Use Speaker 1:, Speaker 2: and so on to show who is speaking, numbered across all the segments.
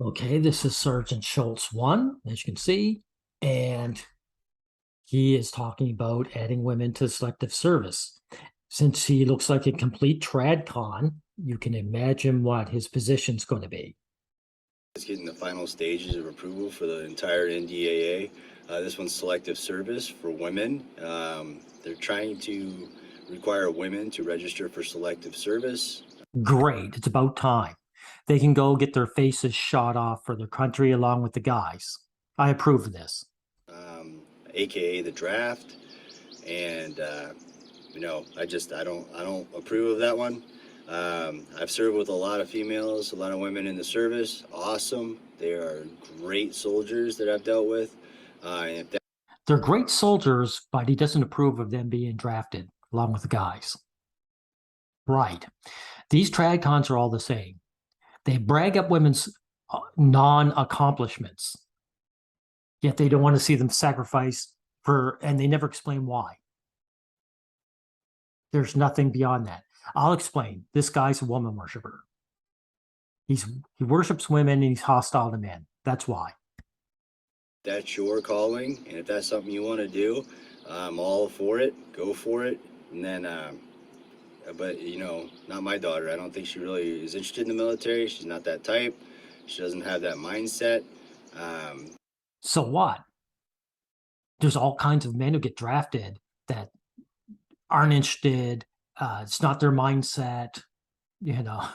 Speaker 1: Okay, this is Sergeant Schultz 1, as you can see, and he is talking about adding women to selective service. Since he looks like a complete tradcon, you can imagine what his position's going to be.
Speaker 2: It's getting the final stages of approval for the entire NDAA. This one's selective service for women. They're trying to require women to register for selective service.
Speaker 1: Great, it's about time. They can go get their faces shot off for their country along with the guys. I approve of this.
Speaker 2: AKA the draft, and I don't approve of that one. I've served with a lot of females, a lot of women in the service. Awesome, they are great soldiers that I've dealt with. And if that
Speaker 1: They're great soldiers, but he doesn't approve of them being drafted along with the guys. Right. These tradcons are all the same. They brag up women's non-accomplishments, yet they don't want to see them sacrifice and they never explain why. There's nothing beyond that. I'll explain. This guy's a woman worshiper. He worships women and he's hostile to men. That's why.
Speaker 2: that's your calling, and if that's something you want to do, I'm all for it. Go for it. And then, but not my daughter. I don't think she really is interested in the military. She's not that type. She doesn't have that mindset. Um,
Speaker 1: So what? There's all kinds of men who get drafted that aren't interested. It's not their mindset, you know.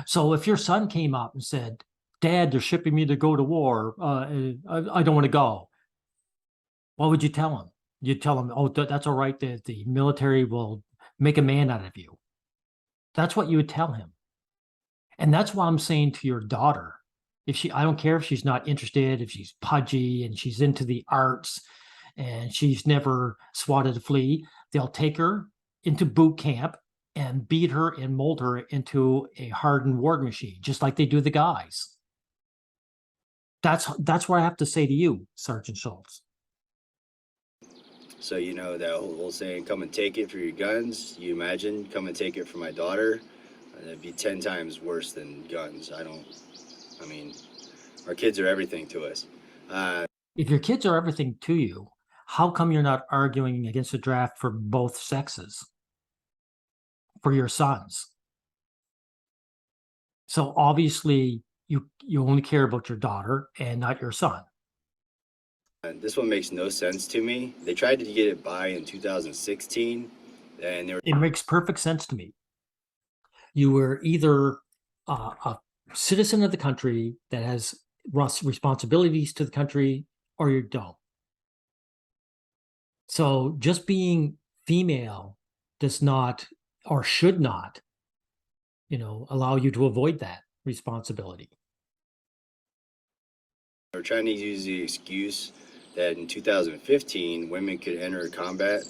Speaker 1: So if your son came up and said, "Dad, they're shipping me to go to war. I don't want to go," what would you tell him? You'd tell him, "Oh, that's all right. The military will make a man out of you." That's what you would tell him. And that's why I'm saying to your daughter, I don't care if she's not interested, if she's pudgy and she's into the arts and she's never swatted a flea, they'll take her into boot camp and beat her and mold her into a hardened war machine, just like they do the guys. That's what I have to say to you, Sergeant Schultz.
Speaker 2: so that whole saying, "Come and take it for your guns." You imagine, come and take it for my daughter. That'd be 10 times worse than guns. I don't. I mean, our kids are everything to us. Uh,
Speaker 1: If your kids are everything to you, how come you're not arguing against a draft for both sexes, for your sons? So obviously you only care about your daughter and not your son.
Speaker 2: this one makes no sense to me. They tried to get it by in 2016, and they were
Speaker 1: It makes perfect sense to me. You were either a citizen of the country that has responsibilities to the country, or you don't. So just being female does not or should not, allow you to avoid that responsibility.
Speaker 2: trying to use the excuse that in 2015 women could enter combat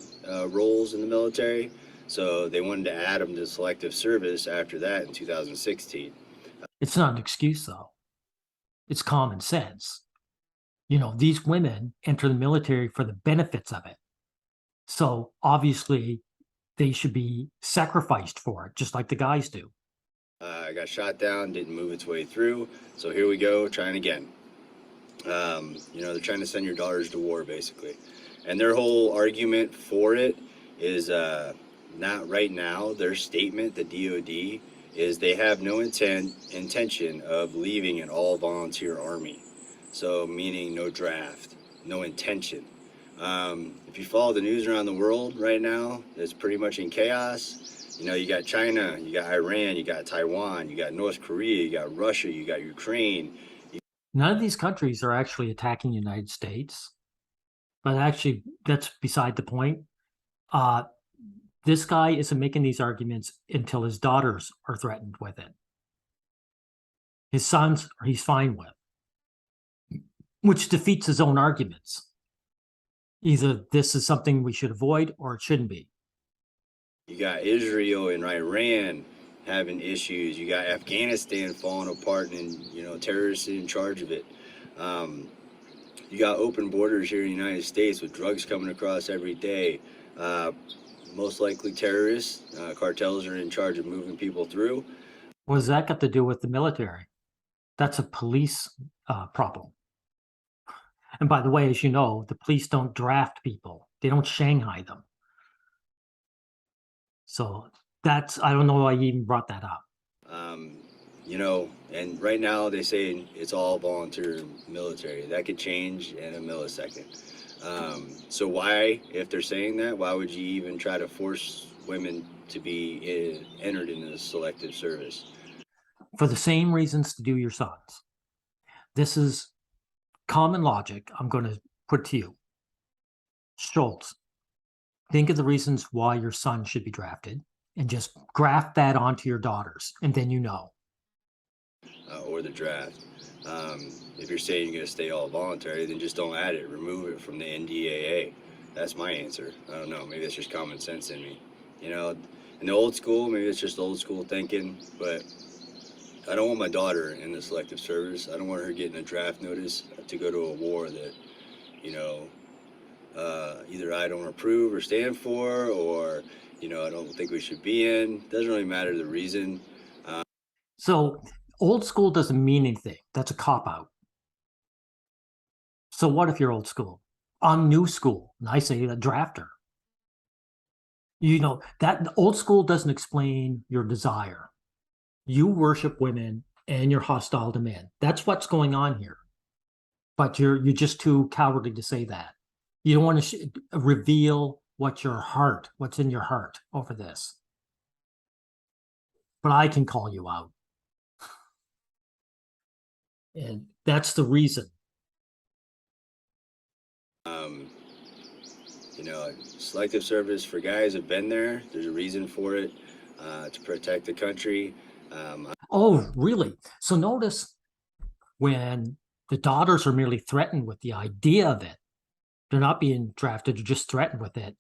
Speaker 2: roles in the military, so they wanted to add them to selective service after that in 2016.
Speaker 1: It's not an excuse, though. It's common sense. These women enter the military for the benefits of it. So obviously they should be sacrificed for it, just like the guys do.
Speaker 2: I got shot down, didn't move its way through, so here we go, trying again. They're trying to send your daughters to war, basically. And their whole argument for it is not right now. Their statement, the DOD, is they have no intention of leaving an all volunteer army. So, meaning no draft, no intention. If you follow the news around the world right now, it's pretty much in chaos. You got China, you got Iran, you got Taiwan, you got North Korea, you got Russia, you got Ukraine.
Speaker 1: None of these countries are actually attacking the United States, but actually that's beside the point. This guy isn't making these arguments until his daughters are threatened with it. His sons, he's fine with, which defeats his own arguments. Either this is something we should avoid or it shouldn't be.
Speaker 2: You got Israel and Iran having issues. You got Afghanistan falling apart, and terrorists in charge of it. You got open borders here in the United States with drugs coming across every day. Most likely terrorists, cartels are in charge of moving people through.
Speaker 1: What does that got to do with the military? That's a police problem. And by the way, as you know, the police don't draft people. They don't Shanghai them. So that's, I don't know why you even brought that up.
Speaker 2: Um, you know, and right now they say it's all volunteer military. That could change in a millisecond. So why, if they're saying that, why would you even try to force women to be entered in the selective service?
Speaker 1: For the same reasons to do your sons. This is common logic. I'm going to put to you. Schultz, think of the reasons why your son should be drafted and just graft that onto your daughters. And then you know.
Speaker 2: Or the draft. If you're saying you're going to stay all voluntary, then just don't add it. Remove it from the NDAA. That's my answer. I don't know. Maybe that's just common sense in me. You know, in the old school, maybe it's just old school thinking, but I don't want my daughter in the selective service. I don't want her getting a draft notice to go to a war that, you know, either I don't approve or stand for, or, you know, I don't think we should be in. Doesn't really matter the reason.
Speaker 1: So old school doesn't mean anything. That's a cop out. So what if you're old school? I'm new school, and I say a drafter. You know, that old school doesn't explain your desire. You worship women and you're hostile to men. That's what's going on here. But you're just too cowardly to say that. You don't want to reveal what's in your heart over this. But I can call you out. And that's the reason.
Speaker 2: Um, you know, selective service for guys have been there. There's a reason for it, to protect the country.
Speaker 1: Oh, really? So notice when the daughters are merely threatened with the idea of it, they're not being drafted, they're just threatened with it.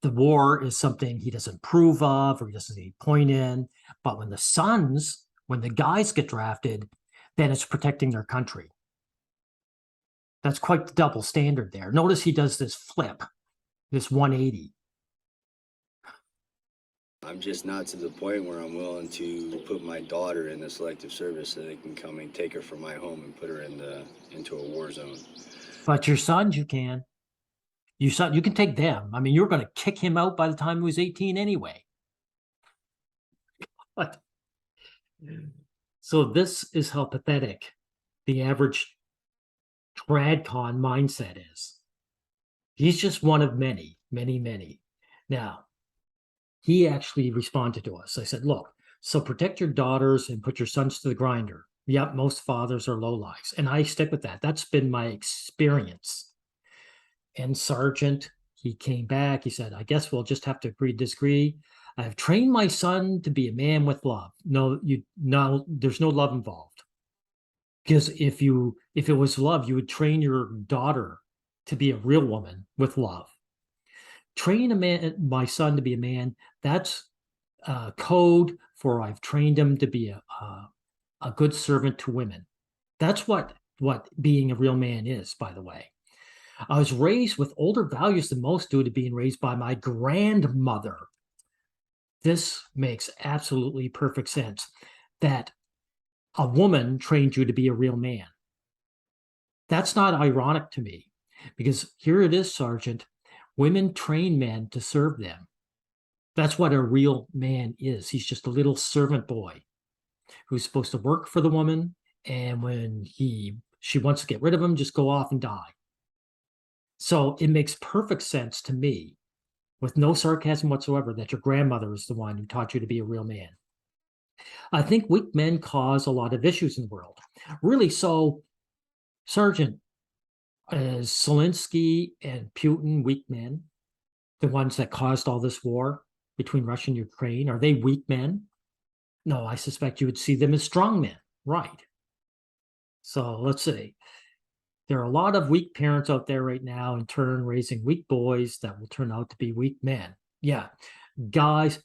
Speaker 1: The war is something he doesn't approve of or he doesn't see any point in. But when the guys get drafted, then it's protecting their country. That's quite the double standard there. Notice he does this flip, this 180.
Speaker 2: I'm just not to the point where I'm willing to put my daughter in the selective service so they can come and take her from my home and put her into a war zone.
Speaker 1: But your sons, you can. You can take them. I mean, you're going to kick him out by the time he was 18 anyway. But so this is how pathetic the average tradcon mindset is. He's just one of many, many, many. Now, he actually responded to us. I said, look, so protect your daughters and put your sons to the grinder. Yep, most fathers are lowlives. And I stick with that. That's been my experience. And Sergeant, he came back. He said, I guess we'll just have to agree to disagree. I've trained my son to be a man with love. No, there's no love involved. Because if it was love, you would train your daughter to be a real woman with love. Train my son to be a man. That's code for I've trained him to be a good servant to women. That's what being a real man is, by the way. I was raised with older values than most due to being raised by my grandmother. This makes absolutely perfect sense. That a woman trained you to be a real man. That's not ironic to me, because here it is, Sergeant. Women train men to serve them. That's what a real man is. He's just a little servant boy who's supposed to work for the woman, and when she wants to get rid of him, just go off and die. So it makes perfect sense to me, with no sarcasm whatsoever, that your grandmother is the one who taught you to be a real man. I think weak men cause a lot of issues in the world. Really, so, Sergeant, is Zelensky and Putin weak men? The ones that caused all this war between Russia and Ukraine? Are they weak men? No, I suspect you would see them as strong men. Right. So let's see. There are a lot of weak parents out there right now, in turn, raising weak boys that will turn out to be weak men. Yeah. Guys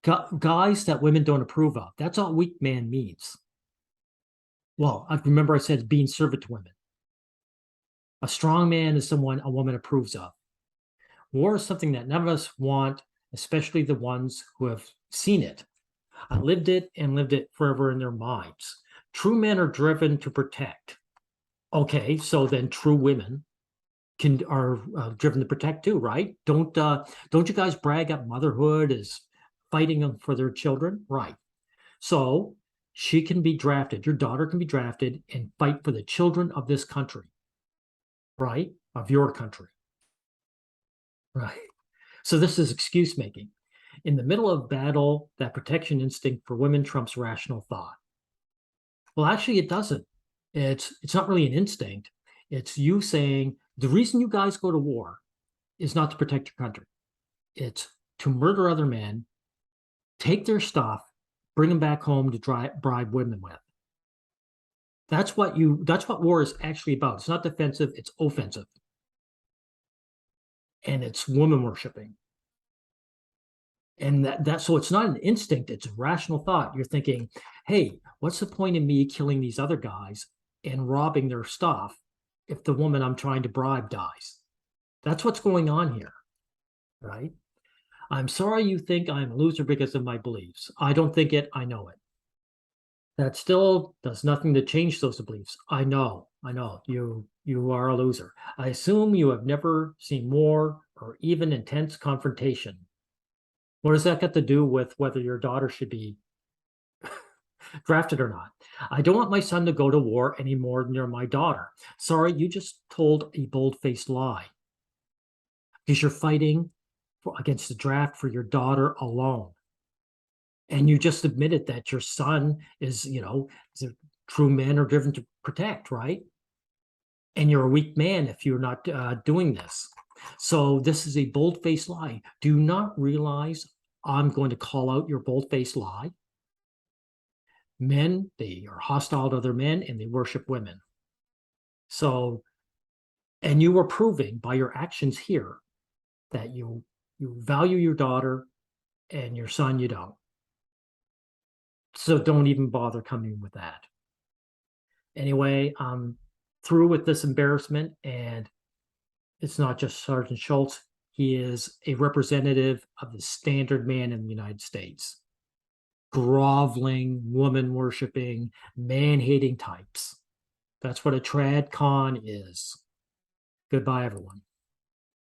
Speaker 1: that women don't approve of. That's all weak man means. Well, I remember I said being servant to women. A strong man is someone a woman approves of. War is something that none of us want, especially the ones who have seen it. I lived it and lived it forever in their minds. True men are driven to protect. Okay, so then true women can are driven to protect too, right? Don't you guys brag up motherhood as fighting for their children, right? So she can be drafted. Your daughter can be drafted and fight for the children of this country, right? Of your country, right? So this is excuse making. In the middle of battle, that protection instinct for women trumps rational thought. Well, actually, it doesn't. It's not really an instinct. It's you saying the reason you guys go to war is not to protect your country. It's to murder other men, take their stuff, bring them back home to bribe women with. That's what war is actually about. It's not defensive, it's offensive. And it's woman worshiping. And that so it's not an instinct, it's a rational thought. You're thinking, hey, what's the point in me killing these other guys and robbing their stuff if the woman I'm trying to bribe dies? That's what's going on here, right? I'm sorry you think I'm a loser because of my beliefs. I don't think it, I know it. That still does nothing to change those beliefs. I know, you are a loser. I assume you have never seen more or even intense confrontation. What does that got to do with whether your daughter should be drafted or not? I don't want my son to go to war any more than you're my daughter. Sorry, you just told a bold-faced lie because you're fighting against the draft for your daughter alone. And you just admitted that your son is, true men are driven to protect, right? And you're a weak man if you're not doing this. So this is a bold-faced lie. Do you not realize I'm going to call out your bold-faced lie? Men, they are hostile to other men and they worship women. So, and you are proving by your actions here that you value your daughter and your son you don't. So don't even bother coming with that. Anyway, I'm through with this embarrassment, and it's not just Sergeant Schultz. He is a representative of the standard man in the United States. Groveling, woman worshiping, man hating types. That's what a trad con is. Goodbye, everyone.